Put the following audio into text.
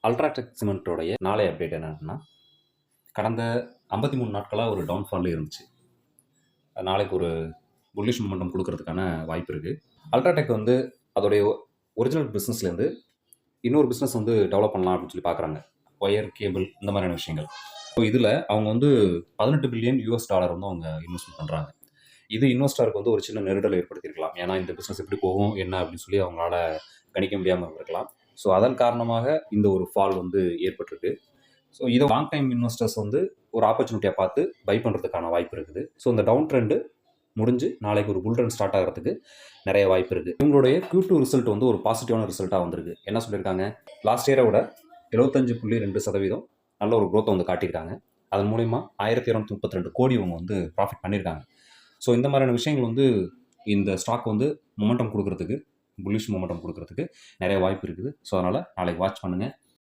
UltraTech சிமெண்ட்டோடைய நாளை update என்னன்னா, கடந்த 53 நாட்களாக ஒரு டவுன்ஃபால்லே இருந்துச்சு. நாளைக்கு ஒரு புல்லிஷ் மொமெண்டம் கொடுக்கறதுக்கான வாய்ப்பு இருக்குது. அல்ட்ராடெக் வந்து அதோடைய ஒரிஜினல் பிஸ்னஸ்லேருந்து இன்னொரு பிஸ்னஸ் வந்து டெவலப் பண்ணலாம் அப்படின்னு சொல்லி பார்க்குறாங்க. ஒயர், கேபிள் இந்த மாதிரியான விஷயங்கள். ஸோ இதில் அவங்க வந்து $18 பில்லியன் வந்து அவங்க இன்வெஸ்ட்மெண்ட் பண்ணுறாங்க. இது இன்வெஸ்டருக்கு வந்து ஒரு சின்ன நெருடலை ஏற்படுத்தியிருக்கலாம். ஏன்னா இந்த பிஸ்னஸ் எப்படி போகும் என்ன அப்படின்னு சொல்லி அவங்களால கணிக்க முடியாமல் இருக்கலாம். ஸோ அதன் காரணமாக இந்த ஒரு ஃபால் வந்து ஏற்பட்டிருக்கு. ஸோ இதை லாங் டைம் இன்வெஸ்டர்ஸ் வந்து ஒரு ஆப்பர்ச்சுனிட்டியாக பார்த்து பை பண்ணுறதுக்கான வாய்ப்பு இருக்குது. ஸோ இந்த டவுன் ட்ரெண்டு முடிஞ்சு நாளைக்கு ஒரு புல் ரன் ஸ்டார்ட் ஆகிறதுக்கு நிறைய வாய்ப்பு இருக்குது. இவங்களுடைய Q2 ரிசல்ட் வந்து ஒரு பாசிட்டிவான ரிசல்ட்டாக வந்திருக்கு. என்ன சொல்லியிருக்காங்க, லாஸ்ட் இயரை விட 75.2% நல்ல ஒரு க்ரோத்தை வந்து காட்டியிருக்காங்க. அதன் மூலிமா 1232 கோடி இவங்க வந்து ப்ராஃபிட் பண்ணியிருக்காங்க. ஸோ இந்த மாதிரியான விஷயங்கள் வந்து இந்த ஸ்டாக் வந்து மொமெண்டம் கொடுக்கறதுக்கு, புல்லிஷ் மொமெண்டம் கொடுக்கறதுக்கு நிறைய வாய்ப்பு இருக்குது. ஸோ அதனால் நாளைக்கு வாட்ச் பண்ணுங்கள்.